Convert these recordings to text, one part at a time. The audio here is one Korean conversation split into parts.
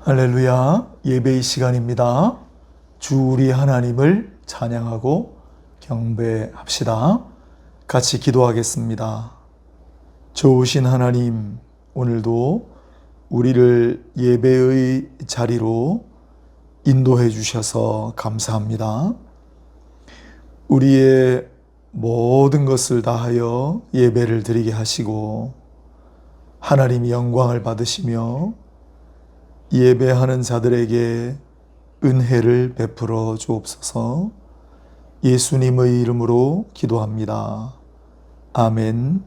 할렐루야, 예배의 시간입니다. 주 우리 하나님을 찬양하고 경배합시다. 같이 기도하겠습니다. 좋으신 하나님, 오늘도 우리를 예배의 자리로 인도해 주셔서 감사합니다. 우리의 모든 것을 다하여 예배를 드리게 하시고 하나님이 영광을 받으시며 예배하는 자들에게 은혜를 베풀어 주옵소서. 예수님의 이름으로 기도합니다. 아멘.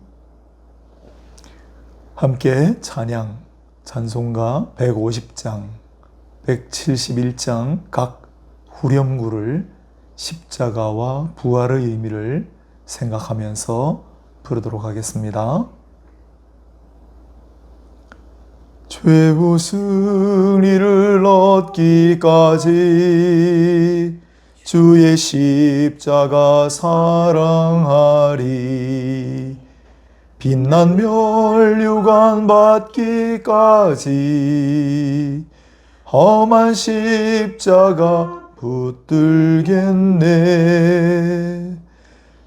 함께 찬양, 찬송가 150장, 171장 각 후렴구를 십자가와 부활의 의미를 생각하면서 부르도록 하겠습니다. 최후 승리를 얻기까지 주의 십자가 사랑하리. 빛난 면류관 받기까지 험한 십자가 붙들겠네.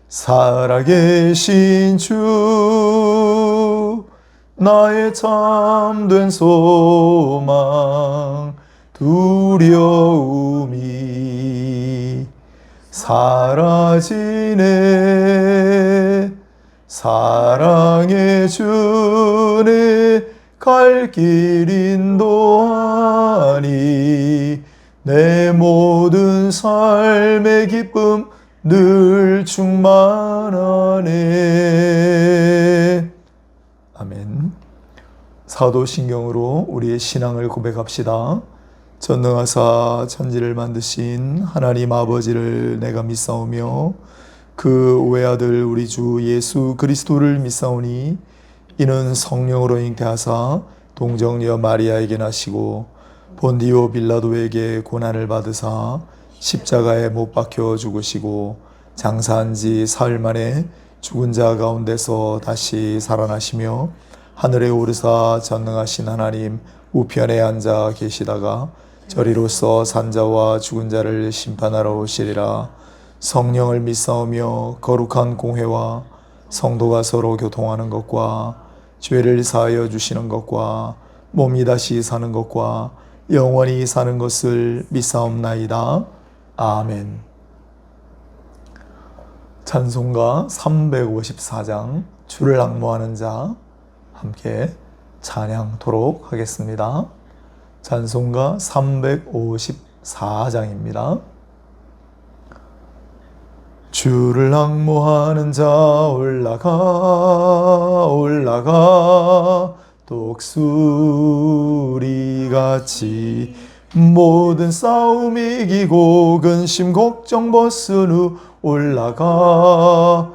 살아계신 주 나의 참된 소망, 두려움이 사라지네. 사랑의 주네 갈 길 인도하니 내 모든 삶의 기쁨 늘 충만하네. 아멘. 사도신경으로 우리의 신앙을 고백합시다. 전능하사 천지를 만드신 하나님 아버지를 내가 믿사오며 그 외아들 우리 주 예수 그리스도를 믿사오니 이는 성령으로 잉태하사 동정녀 마리아에게 나시고 본디오 빌라도에게 고난을 받으사 십자가에 못 박혀 죽으시고 장사한 지 사흘 만에 죽은 자 가운데서 다시 살아나시며 하늘에 오르사 전능하신 하나님 우편에 앉아 계시다가 저리로서 산자와 죽은 자를 심판하러 오시리라. 성령을 믿사오며 거룩한 공회와 성도가 서로 교통하는 것과 죄를 사하여 주시는 것과 몸이 다시 사는 것과 영원히 사는 것을 믿사옵나이다. 아멘. 찬송가 354장 주를 앙모하는 자 함께 찬양토록 하겠습니다. 찬송가 354장입니다. 주를 앙모하는 자 올라가 독수리같이 모든 싸움 이기고 근심 걱정 벗은 후 올라가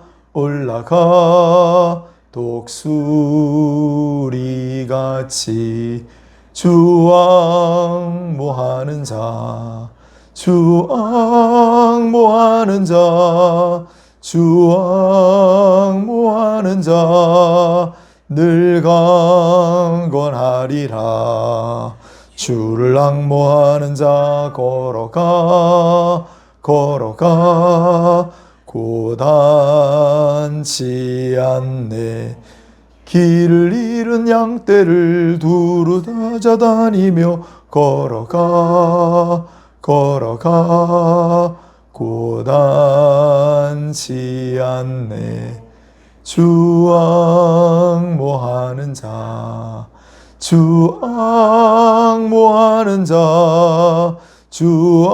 독수리같이 주 앙모하는 자 주 앙모하는 자 주 앙모하는 자 늘 강건하리라. 주를 앙모하는 자 걸어가 고단치 않네. 길을 잃은 양떼를 두루 찾아다니며 걸어가 고단치 않네. 주 앙모하는 자 주 앙모하는 자 주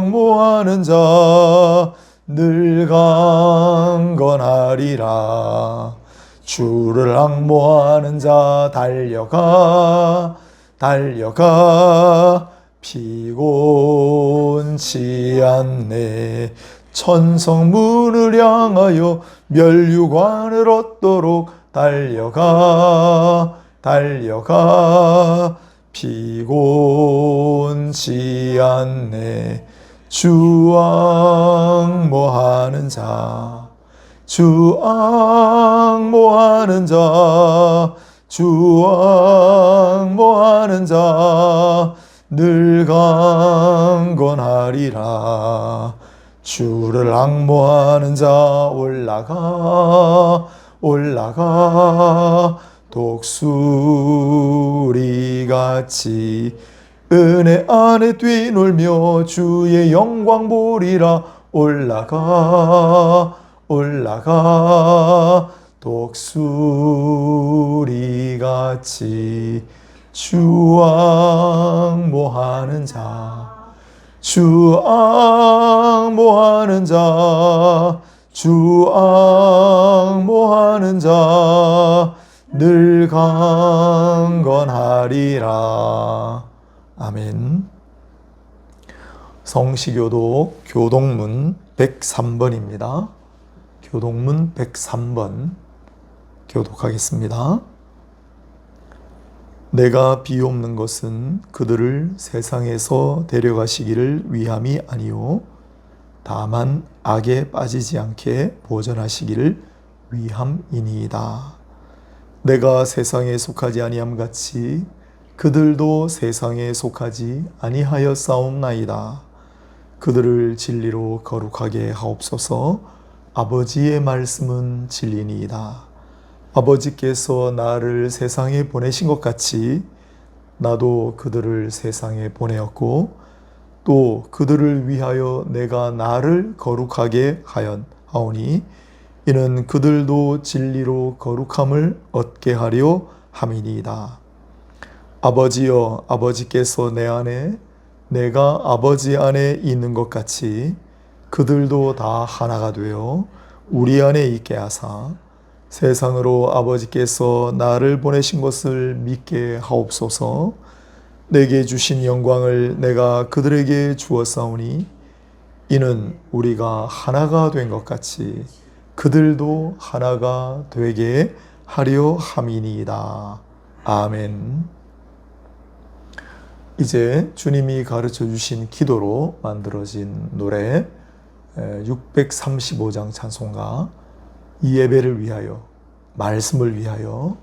앙모하는 자 늘 강건하리라. 주를 앙모하는 자 달려가 피곤치 않네. 천성문을 향하여 면류관을 얻도록 달려가 피곤치 않네. 주 앙모하는 자 주 앙모하는 자 주 앙모하는 자 늘 강건하리라. 주를 앙모하는 자 올라가 올라가 독수리같이 은혜 안에 뛰놀며 주의 영광 보리라. 올라가 올라가 독수리같이 주 앙모하는 자 주 앙모하는 자 주 앙모하는 자 늘 강건하리라. 아멘. 성시교독 교동문 103번입니다. 교동문 103번 교독하겠습니다. 내가 비옵는 것은 그들을 세상에서 데려가시기를 위함이 아니요 다만 악에 빠지지 않게 보전하시기를 위함이니이다. 내가 세상에 속하지 아니함 같이 그들도 세상에 속하지 아니하였사옵나이다. 그들을 진리로 거룩하게 하옵소서. 아버지의 말씀은 진리니이다. 아버지께서 나를 세상에 보내신 것 같이 나도 그들을 세상에 보내었고 또 그들을 위하여 내가 나를 거룩하게 하오니 이는 그들도 진리로 거룩함을 얻게 하려 함이니이다. 아버지여, 아버지께서 내 안에 내가 아버지 안에 있는 것 같이 그들도 다 하나가 되어 우리 안에 있게 하사 세상으로 아버지께서 나를 보내신 것을 믿게 하옵소서. 내게 주신 영광을 내가 그들에게 주었사오니 이는 우리가 하나가 된 것 같이 그들도 하나가 되게 하려 함이니이다. 아멘. 이제 주님이 가르쳐 주신 기도로 만들어진 노래 635장 찬송가 이 예배를 위하여 말씀을 위하여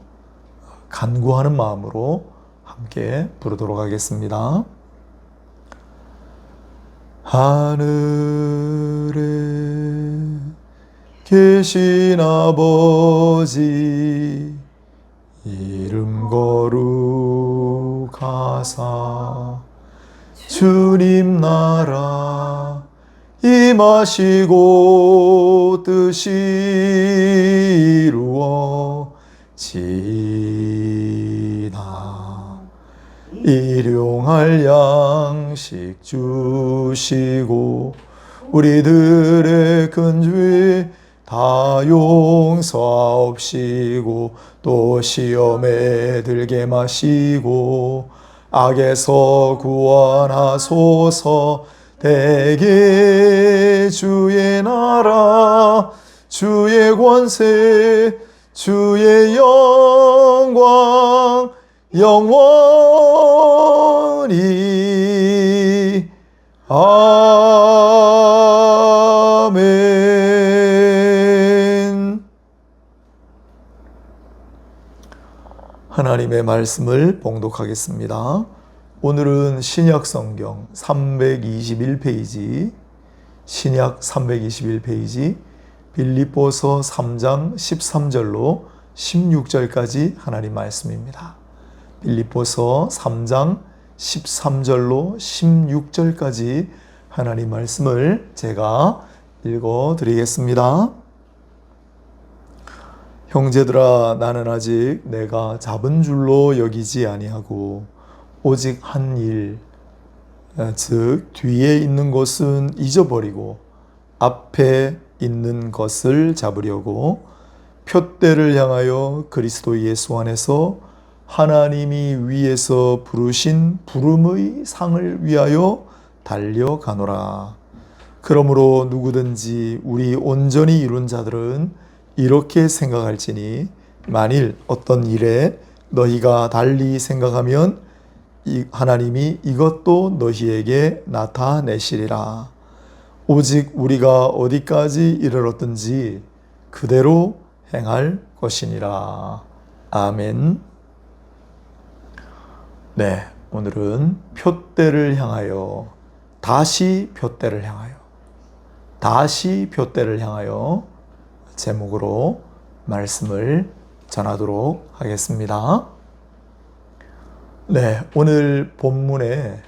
간구하는 마음으로 함께 부르도록 하겠습니다. 하늘에 계신 아버지 이름 거룩하사 주님 나라 임하시고 뜻이 이루어지나 일용할 양식 주시고 우리들의 큰 죄 다 용서하옵시고 또 시험에 들게 마시고 악에서 구원하소서. 대개 주의 나라 주의 권세 주의 영광 영원히 아멘. 하나님의 말씀을 봉독하겠습니다. 오늘은 신약성경 321페이지, 신약 321페이지, 빌립보서 3장 13절로 16절까지 하나님 말씀입니다. 빌립보서 3장 13절로 16절까지 하나님 말씀을 제가 읽어드리겠습니다. 형제들아, 나는 아직 내가 잡은 줄로 여기지 아니하고 오직 한 일, 즉 뒤에 있는 것은 잊어버리고 앞에 있는 것을 잡으려고 표대를 향하여 그리스도 예수 안에서 하나님이 위에서 부르신 부름의 상을 위하여 달려가노라. 그러므로 누구든지 우리 온전히 이룬 자들은 이렇게 생각할지니 만일 어떤 일에 너희가 달리 생각하면 하나님이 이것도 너희에게 나타내시리라. 오직 우리가 어디까지 이르렀든지 그대로 행할 것이니라. 아멘. 네, 오늘은 표대를 향하여, 다시 표대를 향하여, 다시 표대를 향하여 제목으로 말씀을 전하도록 하겠습니다. 네, 오늘 본문에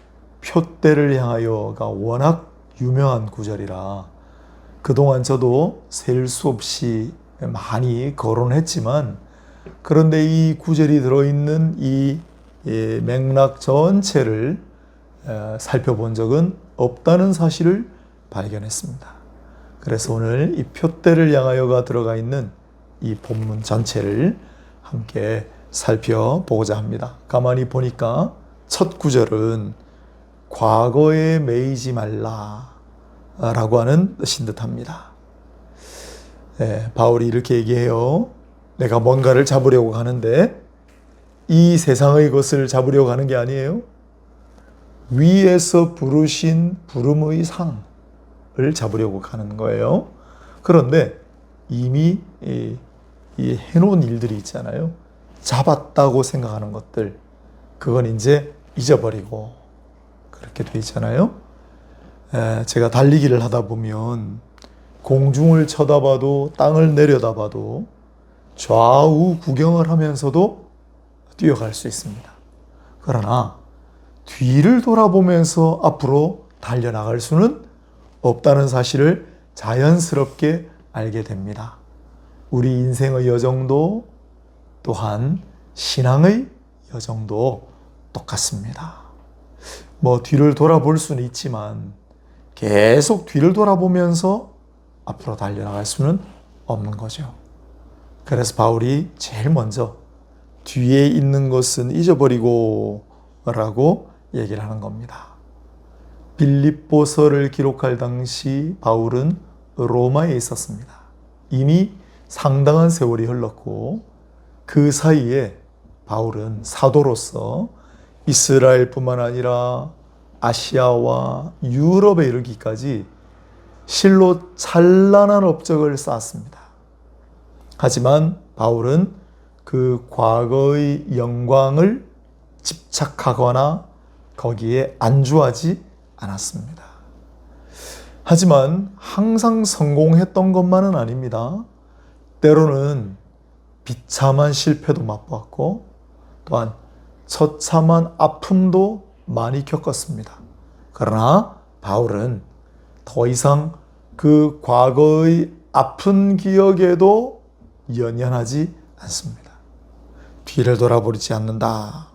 표대를 향하여가 워낙 유명한 구절이라 그동안 저도 셀 수 없이 많이 거론했지만, 그런데 이 구절이 들어있는 이 맥락 전체를 살펴본 적은 없다는 사실을 발견했습니다. 그래서 오늘 이 표대를 향하여가 들어가 있는 이 본문 전체를 함께 살펴보고자 합니다. 가만히 보니까 첫 구절은 과거에 매이지 말라 라고 하는 뜻인 듯합니다. 바울이 이렇게 얘기해요. 내가 뭔가를 잡으려고 하는데 이 세상의 것을 잡으려고 하는 게 아니에요. 위에서 부르신 부름의 상을 잡으려고 하는 거예요. 그런데 이미 이 해놓은 일들이 있잖아요. 잡았다고 생각하는 것들, 그건 이제 잊어버리고 그렇게 돼 있잖아요. 제가 달리기를 하다 보면 공중을 쳐다봐도 땅을 내려다봐도 좌우 구경을 하면서도 뛰어갈 수 있습니다. 그러나 뒤를 돌아보면서 앞으로 달려나갈 수는 없다는 사실을 자연스럽게 알게 됩니다. 우리 인생의 여정도 또한 신앙의 여정도 똑같습니다. 뒤를 돌아볼 수는 있지만 계속 뒤를 돌아보면서 앞으로 달려나갈 수는 없는 거죠. 그래서 바울이 제일 먼저 뒤에 있는 것은 잊어버리고 라고 얘기를 하는 겁니다. 빌립보서를 기록할 당시 바울은 로마에 있었습니다. 이미 상당한 세월이 흘렀고 그 사이에 바울은 사도로서 이스라엘뿐만 아니라 아시아와 유럽에 이르기까지 실로 찬란한 업적을 쌓았습니다. 하지만 바울은 그 과거의 영광을 집착하거나 거기에 안주하지 않았습니다. 하지만 항상 성공했던 것만은 아닙니다. 때로는 비참한 실패도 맛보았고 또한 처참한 아픔도 많이 겪었습니다. 그러나 바울은 더 이상 그 과거의 아픈 기억에도 연연하지 않습니다. 뒤를 돌아보지 않는다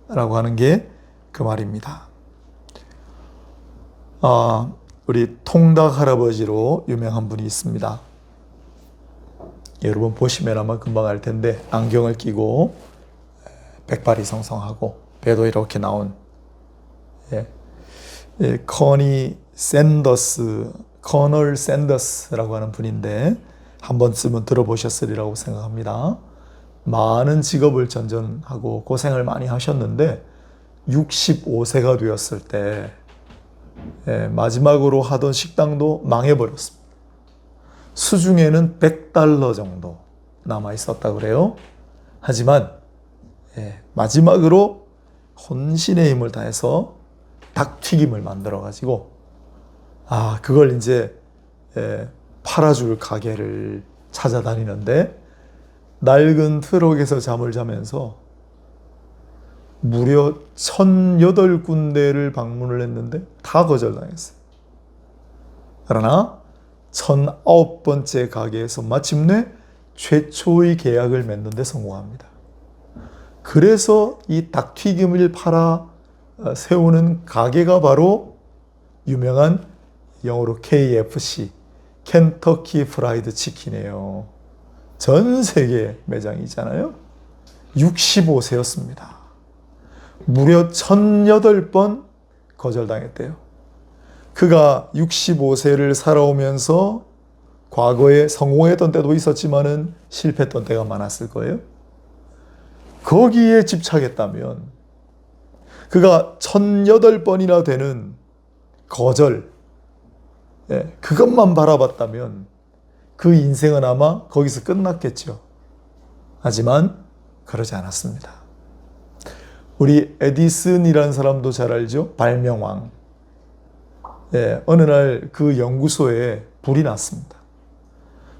라고 하는 게 그 말입니다. 우리 통닭 할아버지로 유명한 분이 있습니다. 여러분 보시면 아마 금방 알 텐데, 안경을 끼고 백발이 성성하고 배도 이렇게 나온 커널 샌더스라고 하는 분인데, 한 번쯤은 들어보셨으리라고 생각합니다. 많은 직업을 전전하고 고생을 많이 하셨는데 65세가 되었을 때 마지막으로 하던 식당도 망해버렸습니다. 수중에는 $100 정도 남아 있었다 그래요. 하지만 마지막으로 혼신의 힘을 다해서 닭튀김을 만들어 가지고 그걸 이제 팔아줄 가게를 찾아다니는데, 낡은 트럭에서 잠을 자면서 무려 1,008군데를 방문을 했는데 다 거절당했어요. 그러나 1,009번째 가게에서 마침내 최초의 계약을 맺는 데 성공합니다. 그래서 이 닭튀김을 팔아 세우는 가게가 바로 유명한 영어로 KFC, 켄터키 프라이드 치킨이에요. 전 세계 매장이 있잖아요. 65세였습니다. 무려 1,008번 거절당했대요. 그가 65세를 살아오면서 과거에 성공했던 때도 있었지만은 실패했던 때가 많았을 거예요. 거기에 집착했다면, 그가 1,008번이나 되는 거절, 그것만 바라봤다면 그 인생은 아마 거기서 끝났겠죠. 하지만 그러지 않았습니다. 우리 에디슨이라는 사람도 잘 알죠? 발명왕. 예, 어느 날 그 연구소에 불이 났습니다.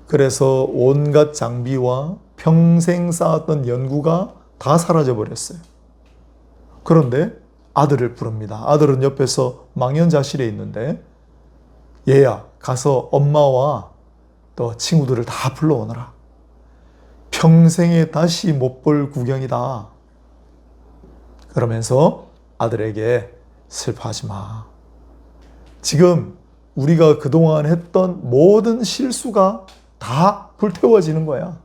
그래서 온갖 장비와 평생 쌓았던 연구가 다 사라져 버렸어요. 그런데 아들을 부릅니다. 아들은 옆에서 망연자실해 있는데, 얘야, 가서 엄마와 또 친구들을 다 불러오너라. 평생에 다시 못 볼 구경이다. 그러면서 아들에게 슬퍼하지 마. 지금 우리가 그동안 했던 모든 실수가 다 불태워지는 거야.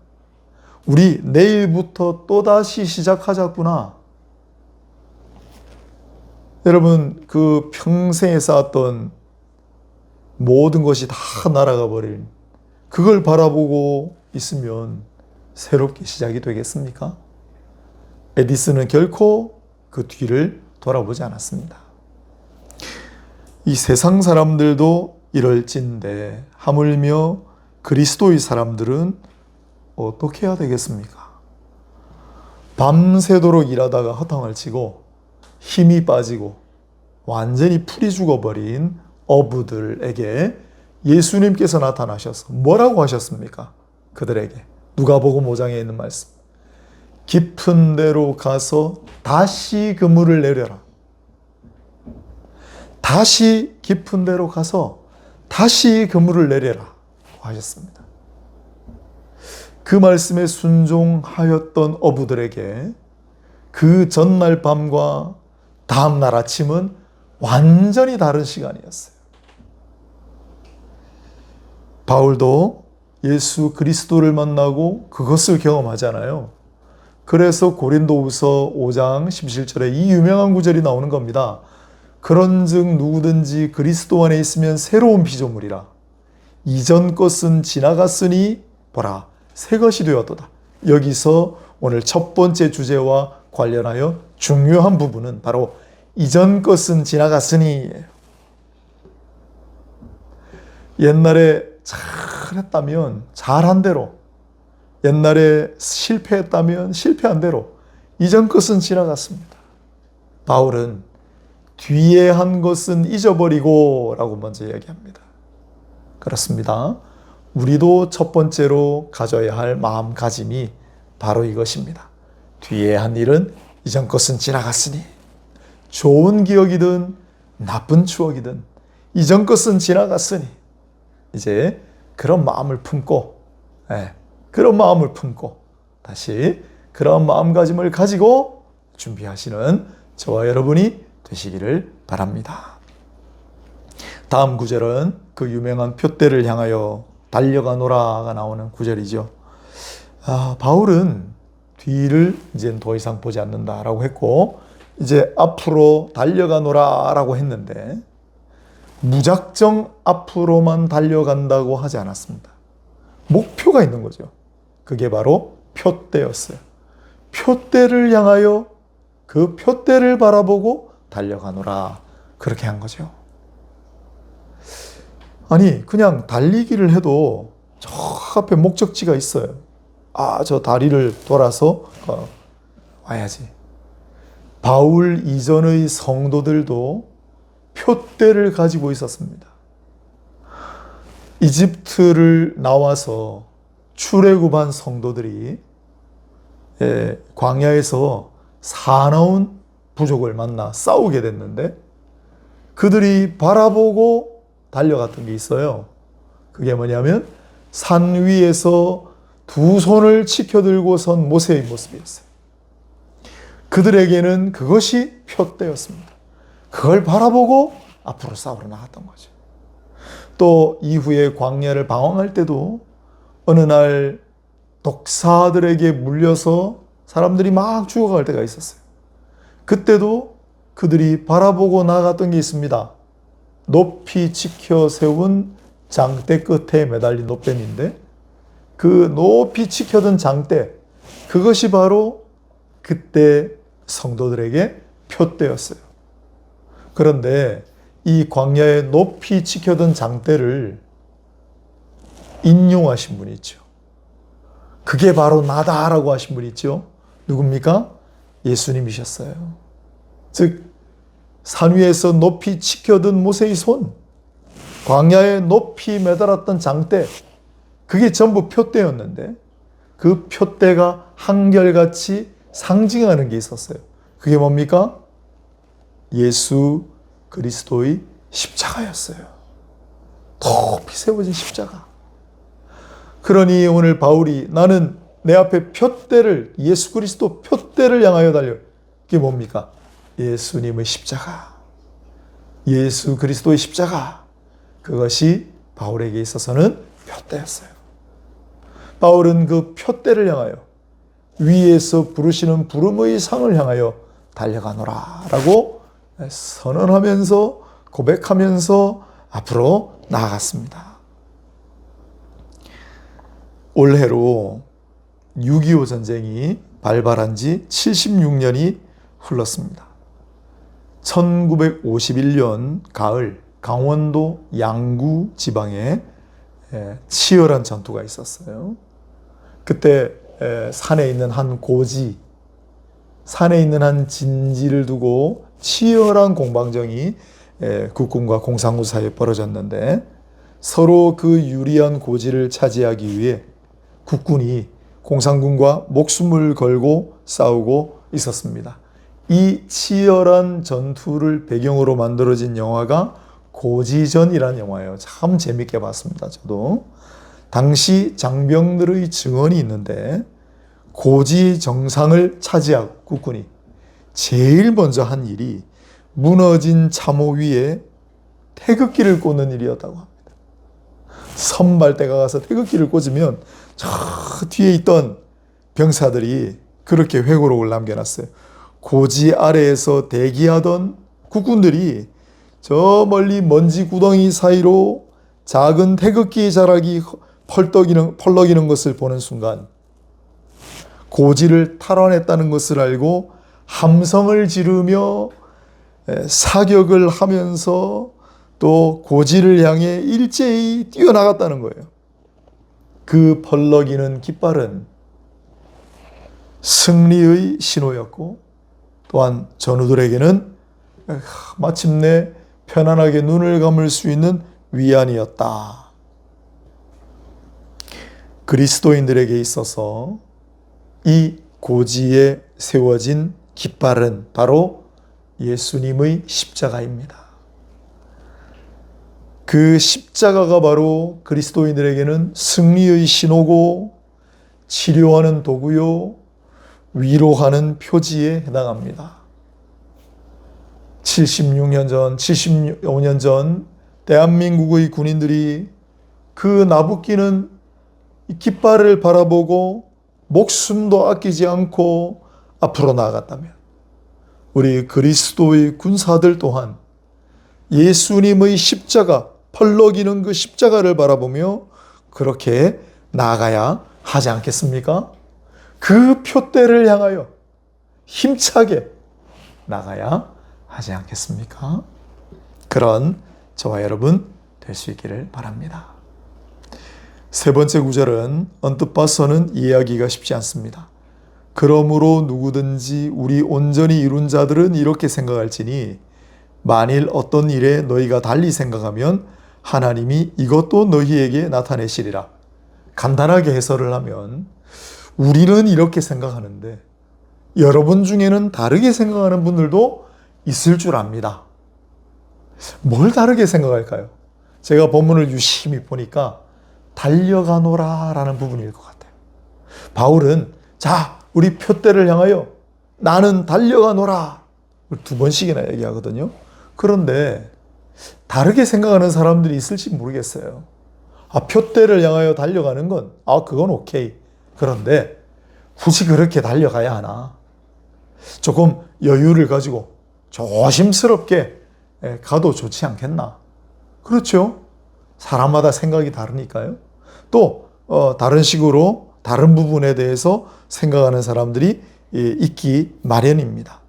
우리 내일부터 또다시 시작하자꾸나. 여러분, 그 평생에 쌓았던 모든 것이 다 날아가 버린, 그걸 바라보고 있으면 새롭게 시작이 되겠습니까? 에디슨은 결코 그 뒤를 돌아보지 않았습니다. 이 세상 사람들도 이럴진데 하물며 그리스도의 사람들은 어떻게 해야 되겠습니까? 밤새도록 일하다가 허탕을 치고 힘이 빠지고 완전히 풀이 죽어버린 어부들에게 예수님께서 나타나셔서 뭐라고 하셨습니까? 그들에게 누가복음 5장에 있는 말씀, 깊은 데로 가서 다시 그물을 내려라. 다시 깊은 데로 가서 다시 그물을 내려라 하셨습니다. 그 말씀에 순종하였던 어부들에게 그 전날 밤과 다음날 아침은 완전히 다른 시간이었어요. 바울도 예수 그리스도를 만나고 그것을 경험하잖아요. 그래서 고린도후서 5장 17절에 이 유명한 구절이 나오는 겁니다. 그런즉 누구든지 그리스도 안에 있으면 새로운 피조물이라. 이전 것은 지나갔으니 보라, 새 것이 되었도다. 여기서 오늘 첫 번째 주제와 관련하여 중요한 부분은 바로 이전 것은 지나갔으니. 옛날에 잘했다면 잘한 대로, 옛날에 실패했다면 실패한 대로 이전 것은 지나갔습니다. 바울은 뒤에 한 것은 잊어버리고 라고 먼저 이야기합니다. 그렇습니다. 우리도 첫 번째로 가져야 할 마음가짐이 바로 이것입니다. 뒤에 한 일은 이전 것은 지나갔으니, 좋은 기억이든 나쁜 추억이든 이전 것은 지나갔으니 이제 그런 마음을 품고, 그런 마음을 품고 다시 그런 마음가짐을 가지고 준비하시는 저와 여러분이 되시기를 바랍니다. 다음 구절은 그 유명한 표대를 향하여 달려가노라가 나오는 구절이죠. 바울은 뒤를 이제 더 이상 보지 않는다라고 했고, 이제 앞으로 달려가노라라고 했는데 무작정 앞으로만 달려간다고 하지 않았습니다. 목표가 있는 거죠. 그게 바로 표대였어요. 표대를 향하여 그 표대를 바라보고 달려가노라, 그렇게 한 거죠. 아니, 그냥 달리기를 해도 저 앞에 목적지가 있어요. 저 다리를 돌아서 와야지. 바울 이전의 성도들도 표대를 가지고 있었습니다. 이집트를 나와서 출애굽한 성도들이 광야에서 사나운 부족을 만나 싸우게 됐는데, 그들이 바라보고 달려갔던 게 있어요. 그게 뭐냐면 산 위에서 두 손을 치켜들고 선 모세의 모습이었어요. 그들에게는 그것이 표대였습니다. 그걸 바라보고 앞으로 싸우러 나갔던 거죠. 또 이후에 광야를 방황할 때도 어느 날 독사들에게 물려서 사람들이 막 죽어갈 때가 있었어요. 그때도 그들이 바라보고 나갔던 게 있습니다. 높이 치켜 세운 장대 끝에 매달린 노뱀인데, 그 높이 치켜든 장대, 그것이 바로 그때 성도들에게 표대였어요. 그런데 이 광야에 높이 치켜든 장대를 인용하신 분이 있죠. 그게 바로 나다라고 하신 분이 있죠. 누굽니까? 예수님이셨어요. 즉 산 위에서 높이 치켜든 모세의 손, 광야에 높이 매달았던 장대, 그게 전부 표대였는데 그 표대가 한결같이 상징하는 게 있었어요. 그게 뭡니까? 예수 그리스도의 십자가였어요. 높이 세워진 십자가. 그러니 오늘 바울이 나는 내 앞에 표대를, 예수 그리스도 표대를 향하여 달려. 그게 뭡니까? 예수님의 십자가. 예수 그리스도의 십자가. 그것이 바울에게 있어서는 표대였어요. 바울은 그 표대를 향하여 위에서 부르시는 부름의 상을 향하여 달려가노라 라고 선언하면서 고백하면서 앞으로 나아갔습니다. 올해로 6.25 전쟁이 발발한 지 76년이 흘렀습니다. 1951년 가을 강원도 양구 지방에 치열한 전투가 있었어요. 그때 산에 있는 한 고지, 산에 있는 한 진지를 두고 치열한 공방전이 국군과 공산군 사이에 벌어졌는데 서로 그 유리한 고지를 차지하기 위해 국군이 공산군과 목숨을 걸고 싸우고 있었습니다. 이 치열한 전투를 배경으로 만들어진 영화가 고지전이라는 영화예요. 참 재밌게 봤습니다. 저도. 당시 장병들의 증언이 있는데 고지 정상을 차지하고 국군이 제일 먼저 한 일이 무너진 참호 위에 태극기를 꽂는 일이었다고 합니다. 선발대가 가서 태극기를 꽂으면 저 뒤에 있던 병사들이 그렇게 회고록을 남겨놨어요. 고지 아래에서 대기하던 국군들이 저 멀리 먼지 구덩이 사이로 작은 태극기 자락이 펄럭이는 것을 보는 순간 고지를 탈환했다는 것을 알고 함성을 지르며 사격을 하면서 또 고지를 향해 일제히 뛰어나갔다는 거예요. 그 펄럭이는 깃발은 승리의 신호였고 또한 전우들에게는 마침내 편안하게 눈을 감을 수 있는 위안이었다. 그리스도인들에게 있어서 이 고지에 세워진 깃발은 바로 예수님의 십자가입니다. 그 십자가가 바로 그리스도인들에게는 승리의 신호고 치료하는 도구요, 위로하는 표지에 해당합니다. 76년 전, 75년 전 대한민국의 군인들이 그 나부끼는 깃발을 바라보고 목숨도 아끼지 않고 앞으로 나아갔다면 우리 그리스도의 군사들 또한 예수님의 십자가, 펄럭이는 그 십자가를 바라보며 그렇게 나아가야 하지 않겠습니까? 그 표대를 향하여 힘차게 나가야 하지 않겠습니까? 그런 저와 여러분 될 수 있기를 바랍니다. 세 번째 구절은 언뜻 봐서는 이해하기가 쉽지 않습니다. 그러므로 누구든지 우리 온전히 이룬 자들은 이렇게 생각할지니 만일 어떤 일에 너희가 달리 생각하면 하나님이 이것도 너희에게 나타내시리라. 간단하게 해설을 하면 우리는 이렇게 생각하는데 여러분 중에는 다르게 생각하는 분들도 있을 줄 압니다. 뭘 다르게 생각할까요? 제가 본문을 유심히 보니까 달려가노라 라는 부분일 것 같아요. 바울은 자, 우리 표대를 향하여 나는 달려가노라 두 번씩이나 얘기하거든요. 그런데 다르게 생각하는 사람들이 있을지 모르겠어요. 표대를 향하여 달려가는 건 그건 오케이. 그런데 굳이 그렇게 달려가야 하나? 조금 여유를 가지고 조심스럽게 가도 좋지 않겠나? 그렇죠? 사람마다 생각이 다르니까요. 또 다른 식으로 다른 부분에 대해서 생각하는 사람들이 있기 마련입니다.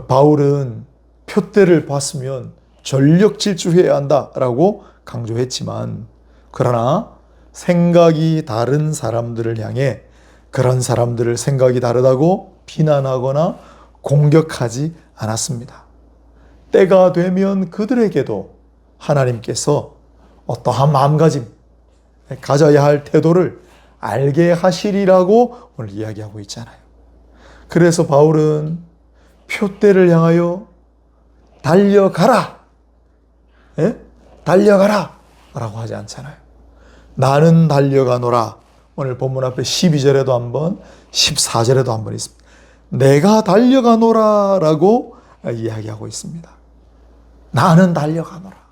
바울은 표대를 봤으면 전력 질주해야 한다라고 강조했지만 그러나 생각이 다른 사람들을 향해 그런 사람들을 생각이 다르다고 비난하거나 공격하지 않았습니다. 때가 되면 그들에게도 하나님께서 어떠한 마음가짐, 가져야 할 태도를 알게 하시리라고 오늘 이야기하고 있잖아요. 그래서 바울은 표대를 향하여 달려가라, 달려가라 라고 하지 않잖아요. 나는 달려가노라. 오늘 본문 앞에 12절에도 한번 14절에도 한번 있습니다. 내가 달려가노라 라고 이야기하고 있습니다. 나는 달려가노라.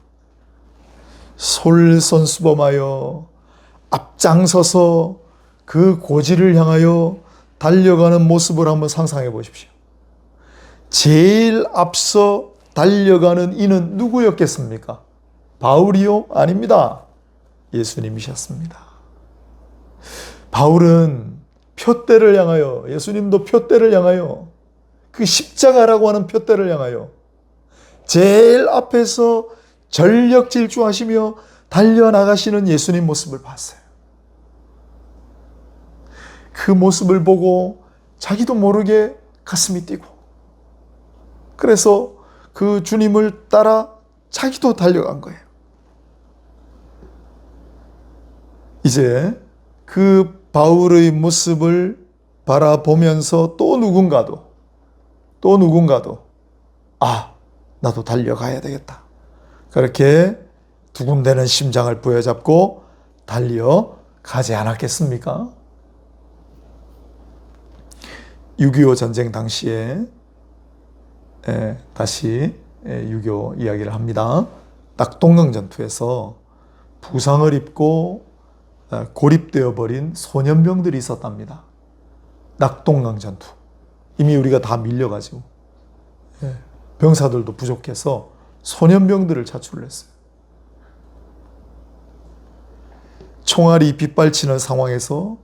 솔선수범하여 앞장서서 그 고지를 향하여 달려가는 모습을 한번 상상해 보십시오. 제일 앞서 달려가는 이는 누구였겠습니까? 바울이요? 아닙니다. 예수님이셨습니다. 바울은 표대를 향하여, 예수님도 표대를 향하여, 그 십자가라고 하는 표대를 향하여 제일 앞에서 전력 질주하시며 달려나가시는 예수님 모습을 봤어요. 그 모습을 보고 자기도 모르게 가슴이 뛰고, 그래서 그 주님을 따라 자기도 달려간 거예요. 이제 그 바울의 모습을 바라보면서 또 누군가도 나도 달려가야 되겠다. 그렇게 두근대는 심장을 부여잡고 달려가지 않았겠습니까? 6.25 전쟁 당시에 다시 6.25 이야기를 합니다. 낙동강 전투에서 부상을 입고 고립되어 버린 소년병들이 있었답니다. 낙동강 전투. 이미 우리가 다 밀려가지고 병사들도 부족해서 소년병들을 차출을 했어요. 총알이 빗발치는 상황에서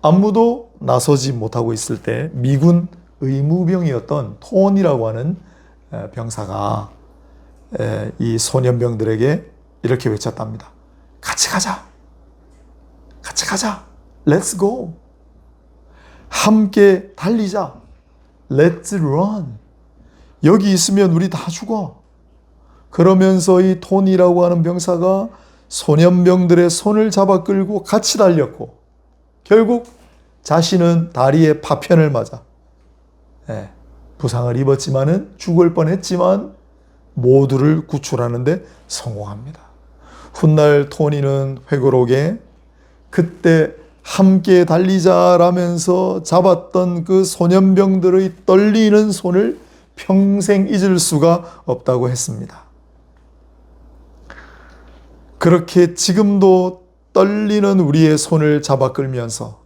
아무도 나서지 못하고 있을 때 미군 의무병이었던 톤이라고 하는 병사가 이 소년병들에게 이렇게 외쳤답니다. 같이 가자. 같이 가자. Let's go. 함께 달리자. Let's run. 여기 있으면 우리 다 죽어. 그러면서 이 톤이라고 하는 병사가 소년병들의 손을 잡아 끌고 같이 달렸고, 결국 자신은 다리에 파편을 맞아 부상을 입었지만은 죽을 뻔했지만 모두를 구출하는데 성공합니다. 훗날 토니는 회고록에 그때 함께 달리자라면서 잡았던 그 소년병들의 떨리는 손을 평생 잊을 수가 없다고 했습니다. 그렇게 지금도 떨리는 우리의 손을 잡아 끌면서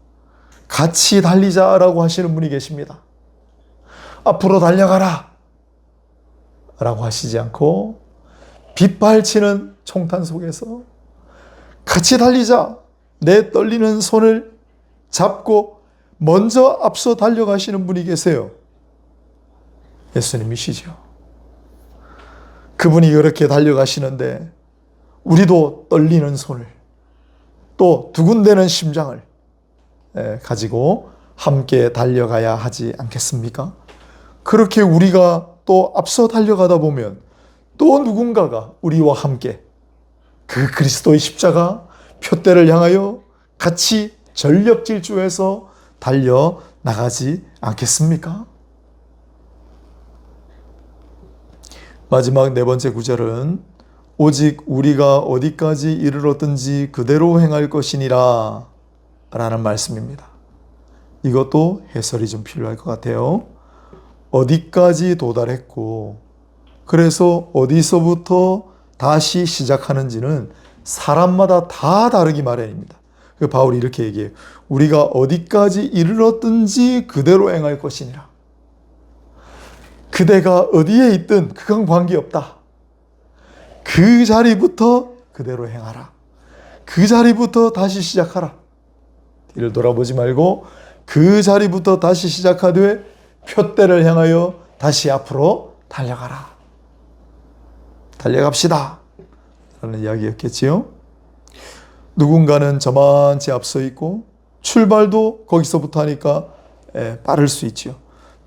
같이 달리자라고 하시는 분이 계십니다. 앞으로 달려가라 라고 하시지 않고 빗발치는 총탄 속에서 같이 달리자, 내 떨리는 손을 잡고 먼저 앞서 달려가시는 분이 계세요. 예수님이시죠. 그분이 그렇게 달려가시는데 우리도 떨리는 손을, 또 두근대는 심장을 가지고 함께 달려가야 하지 않겠습니까? 그렇게 우리가 또 앞서 달려가다 보면 또 누군가가 우리와 함께 그 그리스도의 십자가 표대를 향하여 같이 전력 질주해서 달려나가지 않겠습니까? 마지막 네 번째 구절은 오직 우리가 어디까지 이르렀든지 그대로 행할 것이니라 라는 말씀입니다. 이것도 해설이 좀 필요할 것 같아요. 어디까지 도달했고 그래서 어디서부터 다시 시작하는지는 사람마다 다 다르기 마련입니다. 바울이 이렇게 얘기해요. 우리가 어디까지 이르렀든지 그대로 행할 것이니라. 그대가 어디에 있든 그건 관계없다. 그 자리부터 그대로 행하라. 그 자리부터 다시 시작하라. 뒤를 돌아보지 말고 그 자리부터 다시 시작하되 표대를 향하여 다시 앞으로 달려가라. 달려갑시다 라는 이야기였겠지요. 누군가는 저만치 앞서 있고 출발도 거기서부터 하니까 빠를 수 있지요.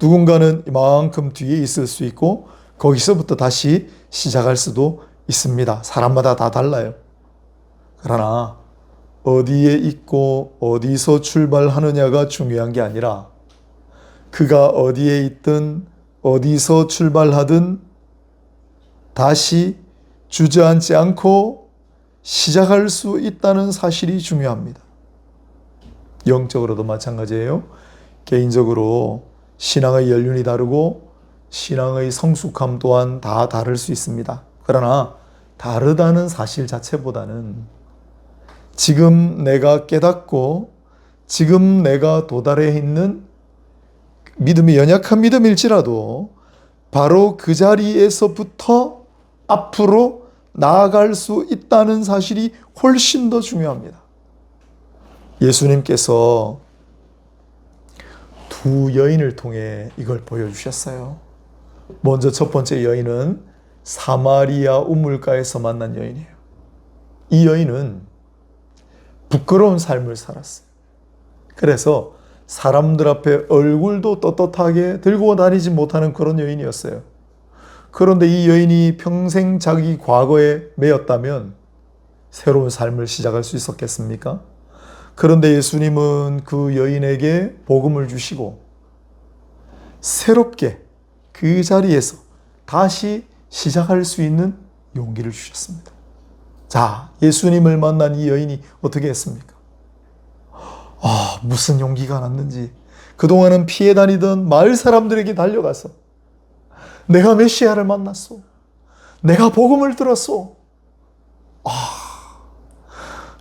누군가는 이만큼 뒤에 있을 수 있고 거기서부터 다시 시작할 수도 있습니다. 사람마다 다 달라요. 그러나 어디에 있고 어디서 출발하느냐가 중요한 게 아니라 그가 어디에 있든 어디서 출발하든 다시 주저앉지 않고 시작할 수 있다는 사실이 중요합니다. 영적으로도 마찬가지예요. 개인적으로 신앙의 연륜이 다르고 신앙의 성숙함 또한 다 다를 수 있습니다. 그러나 다르다는 사실 자체보다는 지금 내가 깨닫고 지금 내가 도달해 있는 믿음이 연약한 믿음일지라도 바로 그 자리에서부터 앞으로 나아갈 수 있다는 사실이 훨씬 더 중요합니다. 예수님께서 두 여인을 통해 이걸 보여주셨어요. 먼저 첫 번째 여인은 사마리아 우물가에서 만난 여인이에요. 이 여인은 부끄러운 삶을 살았어요. 그래서 사람들 앞에 얼굴도 떳떳하게 들고 다니지 못하는 그런 여인이었어요. 그런데 이 여인이 평생 자기 과거에 매였다면 새로운 삶을 시작할 수 있었겠습니까? 그런데 예수님은 그 여인에게 복음을 주시고 새롭게 그 자리에서 다시 시작할 수 있는 용기를 주셨습니다. 자, 예수님을 만난 이 여인이 어떻게 했습니까? 무슨 용기가 났는지 그동안은 피해 다니던 마을 사람들에게 달려가서 내가 메시아를 만났소. 내가 복음을 들었소.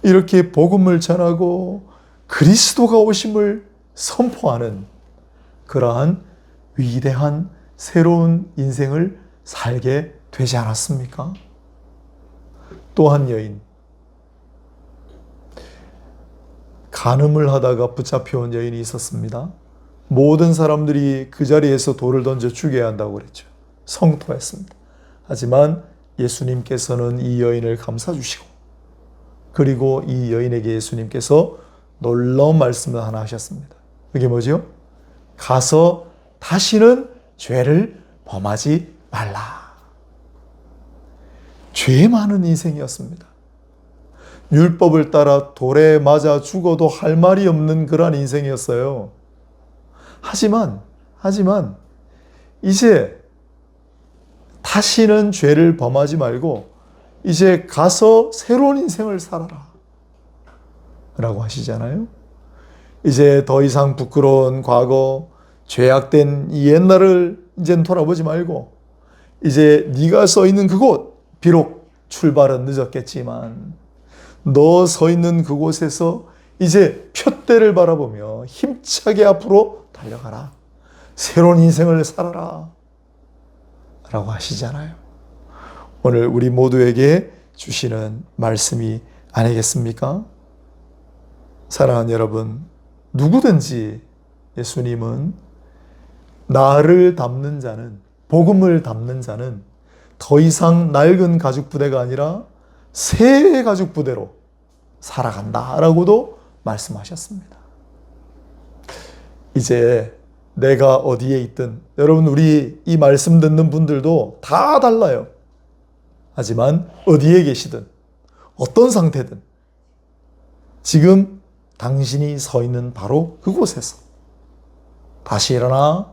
이렇게 복음을 전하고 그리스도가 오심을 선포하는 그러한 위대한 새로운 인생을 살게 되지 않았습니까? 또 한 여인, 간음을 하다가 붙잡혀온 여인이 있었습니다. 모든 사람들이 그 자리에서 돌을 던져 죽여야 한다고 그랬죠. 성토했습니다. 하지만 예수님께서는 이 여인을 감싸주시고 그리고 이 여인에게 예수님께서 놀라운 말씀을 하나 하셨습니다. 그게 뭐죠? 가서 다시는 죄를 범하지 말라. 죄 많은 인생이었습니다. 율법을 따라 돌에 맞아 죽어도 할 말이 없는 그러한 인생이었어요. 하지만 이제 다시는 죄를 범하지 말고 이제 가서 새로운 인생을 살아라 라고 하시잖아요. 이제 더 이상 부끄러운 과거, 죄악된 이 옛날을 이젠 돌아보지 말고 이제 네가 서 있는 그곳, 비록 출발은 늦었겠지만 너 서 있는 그곳에서 이제 푯대를 바라보며 힘차게 앞으로 달려가라. 새로운 인생을 살아라 라고 하시잖아요. 오늘 우리 모두에게 주시는 말씀이 아니겠습니까? 사랑하는 여러분, 누구든지 예수님은 나를 담는 자는, 복음을 담는 자는 더 이상 낡은 가죽 부대가 아니라 새 가죽 부대로 살아간다 라고도 말씀하셨습니다. 이제 내가 어디에 있든, 여러분 우리 이 말씀 듣는 분들도 다 달라요. 하지만 어디에 계시든 어떤 상태든 지금 당신이 서 있는 바로 그곳에서 다시 일어나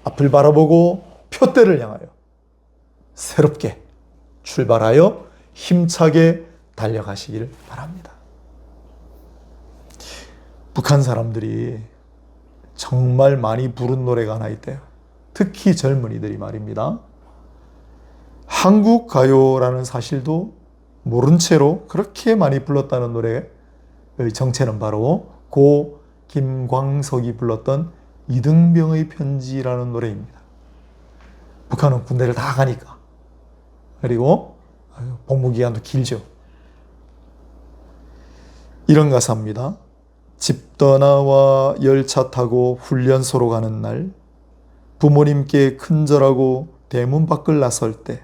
앞을 바라보고 푯대를 향하여 새롭게 출발하여 힘차게 달려가시기를 바랍니다. 북한 사람들이 정말 많이 부른 노래가 하나 있대요. 특히 젊은이들이 말입니다. 한국 가요라는 사실도 모른 채로 그렇게 많이 불렀다는 노래의 정체는 바로 고 김광석이 불렀던 이등병의 편지라는 노래입니다. 북한은 군대를 다 가니까, 그리고 복무기간도 길죠. 이런 가사입니다. 집 떠나와 열차 타고 훈련소로 가는 날, 부모님께 큰절하고 대문 밖을 나설 때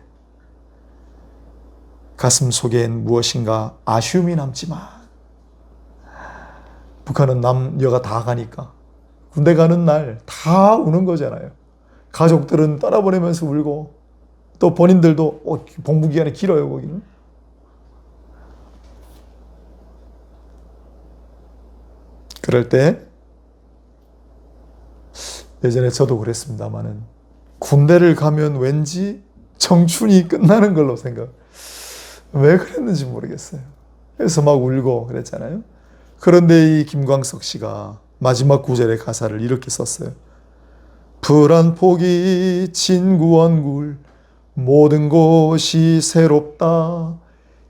가슴 속엔 무엇인가 아쉬움이 남지만, 북한은 남녀가 다 가니까 군대 가는 날 다 우는 거잖아요. 가족들은 떠나보내면서 울고 또 본인들도 공부기간이 길어요, 거기는. 그럴 때 예전에 저도 그랬습니다마는 군대를 가면 왠지 청춘이 끝나는 걸로 생각. 왜 그랬는지 모르겠어요. 그래서 막 울고 그랬잖아요. 그런데 이 김광석 씨가 마지막 구절의 가사를 이렇게 썼어요. 불안 포기 진구원굴 모든 것이 새롭다.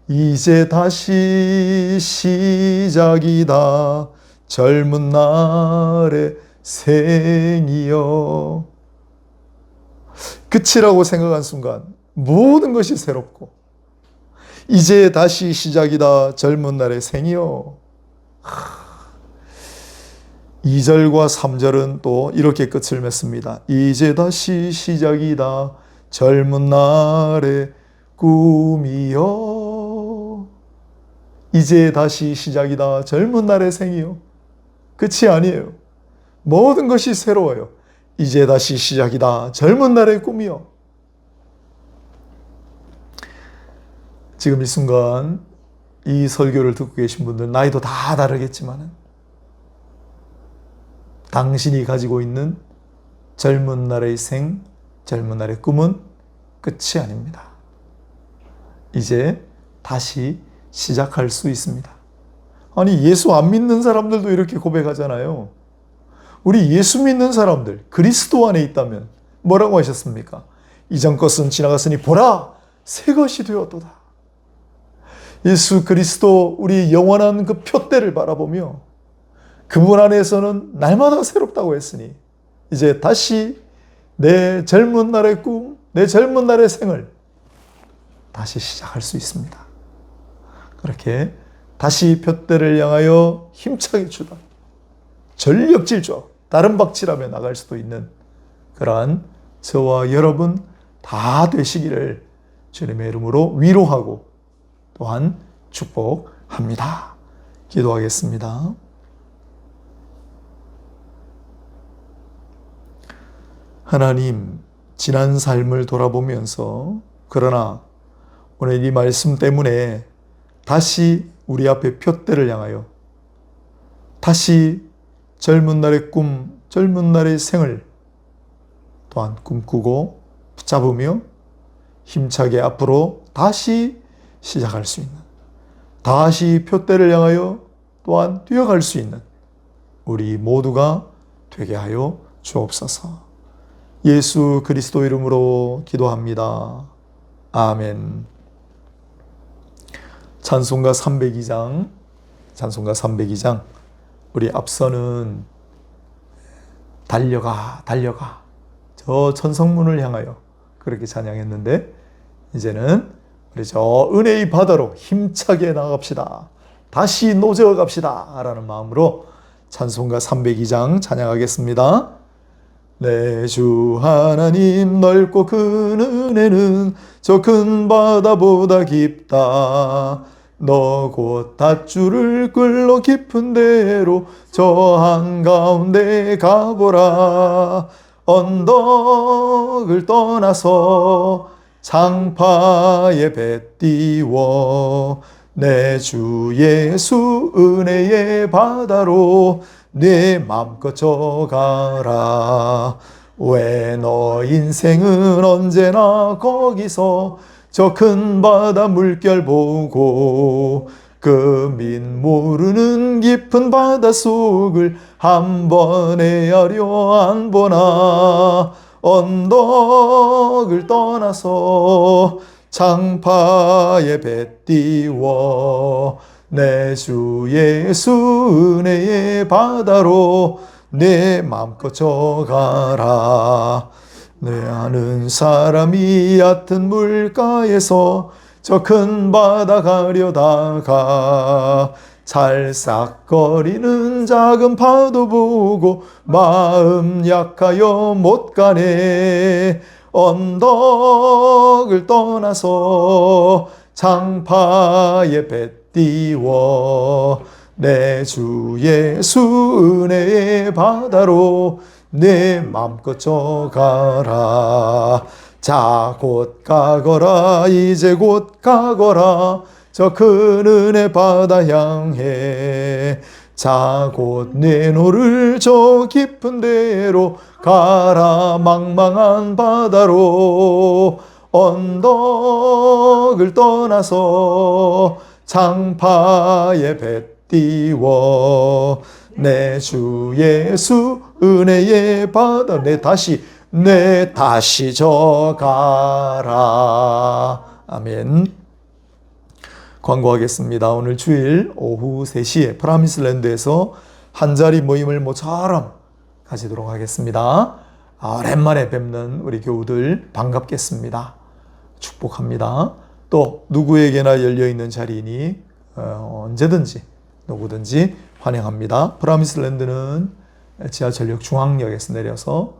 이제 다시 시작이다. 젊은 날의 생이여. 끝이라고 생각한 순간 모든 것이 새롭고 이제 다시 시작이다. 젊은 날의 생이여. 2절과 3절은 또 이렇게 끝을 맺습니다. 이제 다시 시작이다. 젊은 날의 꿈이여. 이제 다시 시작이다. 젊은 날의 생이여. 끝이 아니에요. 모든 것이 새로워요. 이제 다시 시작이다. 젊은 날의 꿈이여. 지금 이 순간 이 설교를 듣고 계신 분들 나이도 다 다르겠지만 당신이 가지고 있는 젊은 날의 생, 젊은 날의 꿈은 끝이 아닙니다. 이제 다시 시작할 수 있습니다. 아니, 예수 안 믿는 사람들도 이렇게 고백하잖아요. 우리 예수 믿는 사람들, 그리스도 안에 있다면 뭐라고 하셨습니까? 이전 것은 지나갔으니 보라, 새 것이 되었도다. 예수 그리스도 우리 영원한 그 표대를 바라보며 그분 안에서는 날마다 새롭다고 했으니 이제 다시 내 젊은 날의 꿈, 내 젊은 날의 생을 다시 시작할 수 있습니다. 그렇게 다시 표대를 향하여 힘차게 주다. 전력질주, 다른 박질하며 나갈 수도 있는 그러한 저와 여러분 다 되시기를 주님의 이름으로 위로하고 또한 축복합니다. 기도하겠습니다. 하나님, 지난 삶을 돌아보면서 그러나 오늘 이 말씀 때문에 다시 우리 앞에 표대를 향하여 다시 젊은 날의 꿈, 젊은 날의 생을 또한 꿈꾸고 붙잡으며 힘차게 앞으로 다시 시작할 수 있는, 다시 표대를 향하여 또한 뛰어갈 수 있는 우리 모두가 되게 하여 주옵소서. 예수 그리스도 이름으로 기도합니다. 아멘. 찬송가 302장 우리 앞서는 달려가 저 천성문을 향하여 그렇게 찬양했는데 이제는 우리 저 은혜의 바다로 힘차게 나갑시다. 다시 노저갑시다 라는 마음으로 찬송가 302장 찬양하겠습니다. 내 주 하나님 넓고 큰 은혜는 저 큰 바다보다 깊다. 너 곧 닷줄을 끌러 깊은 데로 저 한가운데 가보라. 언덕을 떠나서 장파에 배 띄워 내 주 예수 은혜의 바다로 내 맘껏 져가라. 왜 너 인생은 언제나 거기서 저 큰 바다 물결 보고 그 민 모르는 깊은 바다 속을 한 번 헤아려 안 보나. 언덕을 떠나서 장파에 배 띄워 내 주 예수 은혜의 바다로 내 맘껏 져가라. 내 아는 사람이 얕은 물가에서 저 큰 바다 가려다가 찰싹거리는 작은 파도 보고 마음 약하여 못 가네. 언덕을 떠나서 장파에 배 띄워 내 주 예수 은혜의 바다로 내 맘껏 져가라. 자 곧 가거라. 이제 곧 가거라. 저 큰 은혜 바다 향해. 자 곧 내 노를 저 깊은 데로 가라. 망망한 바다로 언덕을 떠나서 장파에 배 띄워 내 주 예수 은혜의 바다 내 다시 저 가라. 아멘. 광고하겠습니다. 오늘 주일 오후 3시에 프라미스랜드에서 한자리 모임을 모처럼 가지도록 하겠습니다. 오랜만에 뵙는 우리 교우들 반갑겠습니다. 축복합니다. 또 누구에게나 열려있는 자리이니 언제든지 누구든지 환영합니다. 프라미스랜드는 지하철역 중앙역에서 내려서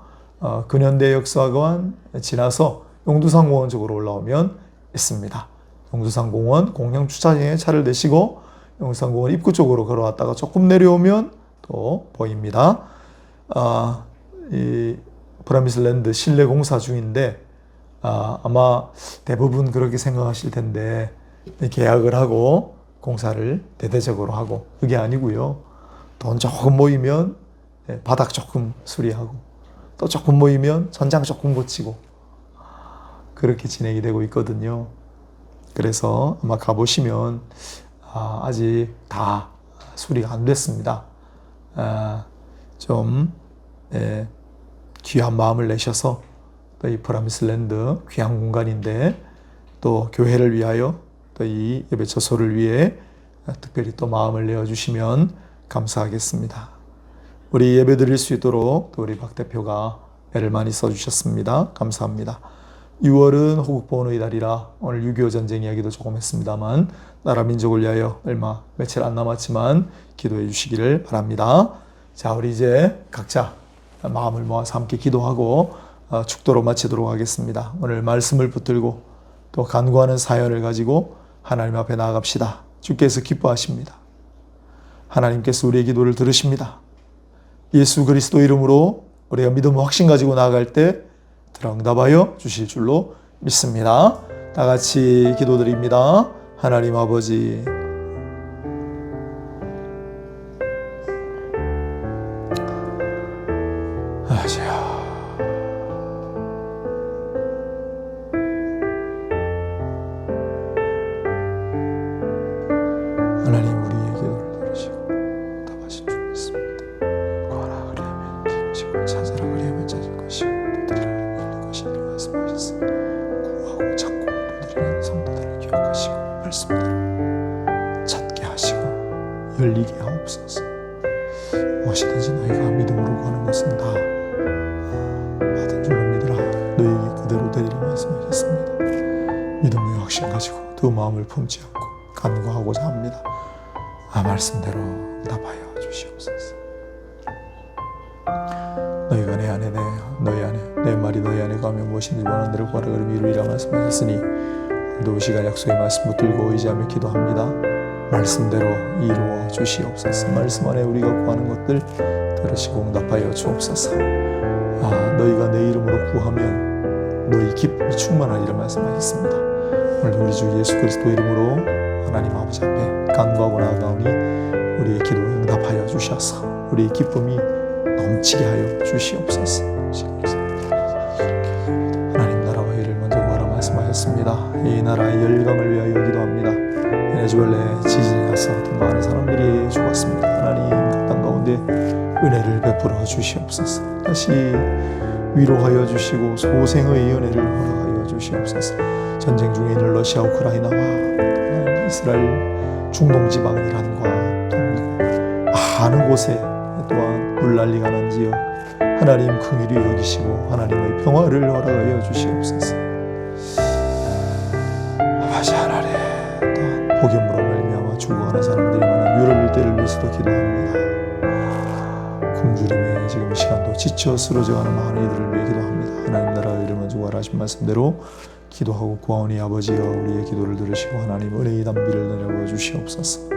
근현대역사관 지나서 용두산공원 쪽으로 올라오면 있습니다. 용두산공원 공영 주차장에 차를 대시고 용두산공원 입구 쪽으로 걸어왔다가 조금 내려오면 또 보입니다. 이 프라미스랜드 실내 공사 중인데 아마 대부분 그렇게 생각하실 텐데 계약을 하고 공사를 대대적으로 하고 그게 아니고요. 돈 조금 모이면 바닥 조금 수리하고 또 조금 모이면 천장 조금 고치고 그렇게 진행이 되고 있거든요. 그래서 아마 가보시면 아직 다 수리가 안 됐습니다. 좀 귀한 마음을 내셔서 또 이 프라미스랜드 귀한 공간인데 또 교회를 위하여 또 이 예배 처소를 위해 특별히 또 마음을 내어주시면 감사하겠습니다. 우리 예배 드릴 수 있도록 또 우리 박 대표가 애를 많이 써주셨습니다. 감사합니다. 6월은 호국보훈의 달이라 오늘 6.25 전쟁 이야기도 조금 했습니다만 나라 민족을 위하여 며칠 안 남았지만 기도해 주시기를 바랍니다. 자, 우리 이제 각자 마음을 모아서 함께 기도하고 축도로 마치도록 하겠습니다. 오늘 말씀을 붙들고 또 간구하는 사연을 가지고 하나님 앞에 나아갑시다. 주께서 기뻐하십니다. 하나님께서 우리의 기도를 들으십니다. 예수 그리스도 이름으로 우리가 믿음 확신 가지고 나아갈 때 응답하여 주실 줄로 믿습니다. 다 같이 기도드립니다. 하나님 아버지, 하나님 우리의 기도를 들으시고 응답하실 줄 믿습니다. 구하라 그리하면 들으시고 찾아라 그리하면 찾을 것이고 두드리라 것이니 말씀하셨으니 구하고 찾고 두드리는 성도들을 기억하시고 말씀대로 찾게 하시고 열리게 하옵소서. 무엇이든지 너희가 믿음으로 구하는 것은 다 받은 줄로 믿으라. 너희에게 그대로 되리라 말씀하셨습니다. 믿음의 확신 가지고 두 마음을 품지 않고 간구하고자 합니다. 말씀대로 응답하여 주시옵소서. 너희가 내 안에 너희 안에 내 말이 너희 안에 가면 무엇인지 원하는 대로 구하라 그러면 이루리라 말씀하셨으니 오늘도 이 시간 약속의 말씀 붙들고 의지하며 기도합니다. 말씀대로 이루어 주시옵소서. 말씀 안에 우리가 구하는 것들 들으시고 응답하여 주옵소서. 너희가 내 이름으로 구하면 너희 기쁨이 충만하리라 말씀하셨습니다. 오늘 우리 주 예수 그리스도 이름으로 하나님 아버지 앞에 간구하고 나아가오니 우리의 기도에 응답하여 주셔서 우리의 기쁨이 넘치게 하여 주시옵소서. 하나님 나라와 의를 먼저 구하라 말씀하셨습니다. 이 나라의 열강을 위하여 기도합니다. 베네수엘라에 지진이 나서 많은 사람들이 죽었습니다. 하나님 그 땅 가운데 은혜를 베풀어 주시옵소서. 다시 위로하여 주시고 소생의 은혜를 허락하여 주시옵소서. 전쟁 중에 있는 러시아 우크라이나와 이스라엘 중동 지방 이란과 많은 곳에 또한 물난리가 난 지역 하나님 긍휼히 여기시고 하나님의 평화를 허락하여 주시옵소서. 아버지 하나님 또한 폭염으로 말미암아 죽어가는 사람들이 많은 유럽 일대를 위해서도 기도합니다. 굶주림에 지금 이 시간도 지쳐 쓰러져가는 많은 이들을 위해 기도합니다. 하나님 나라의 일을 먼저 구하라 하신 말씀대로 기도하고 구하오니 아버지여 우리의 기도를 들으시고 하나님 은혜의 담비를 내려와 주시옵소서.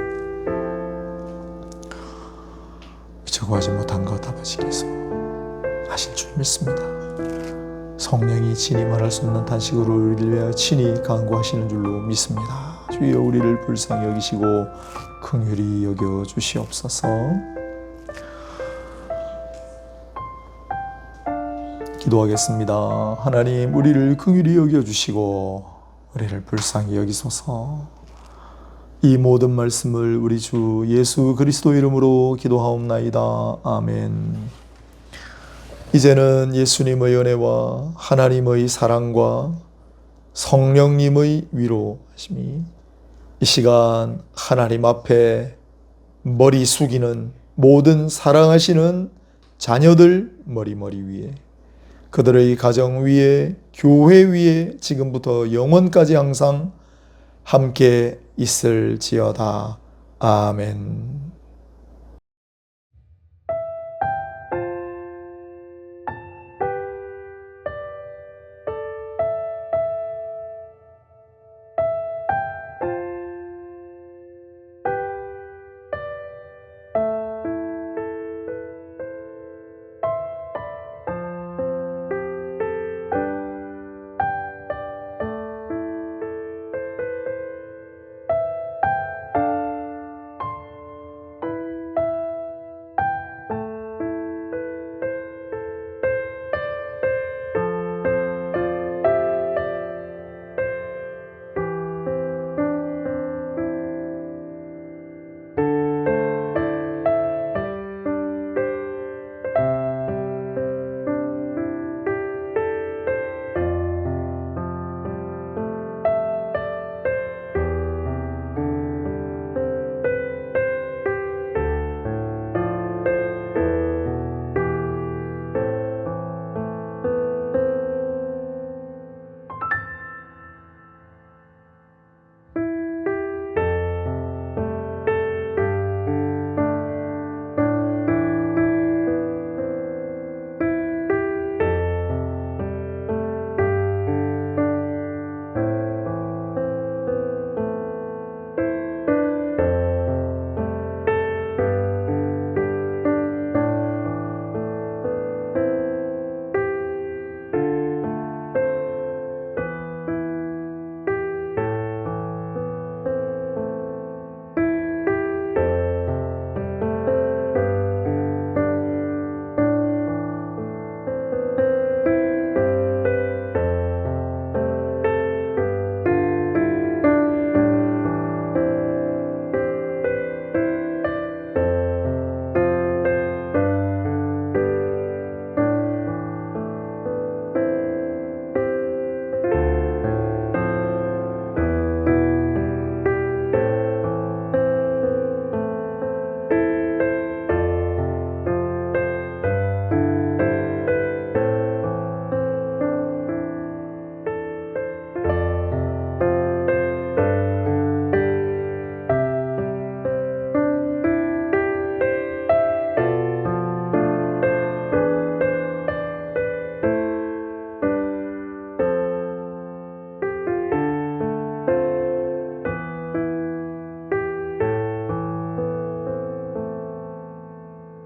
미처 구하지 못한 것 아버지께서 하실 줄 믿습니다. 성령이 친히 말할 수 없는 탄식으로 우리를 위하여 친히 간구하시는 줄로 믿습니다. 주여 우리를 불쌍히 여기시고 긍휼히 여겨 주시옵소서. 기도하겠습니다. 하나님, 우리를 긍휼히 여겨 주시고 우리를 불쌍히 여기소서. 이 모든 말씀을 우리 주 예수 그리스도 이름으로 기도하옵나이다. 아멘. 이제는 예수님의 은혜와 하나님의 사랑과 성령님의 위로하심이 이 시간 하나님 앞에 머리 숙이는 모든 사랑하시는 자녀들 머리 위에, 그들의 가정 위에, 교회 위에 지금부터 영원까지 항상 함께 있을지어다. 아멘.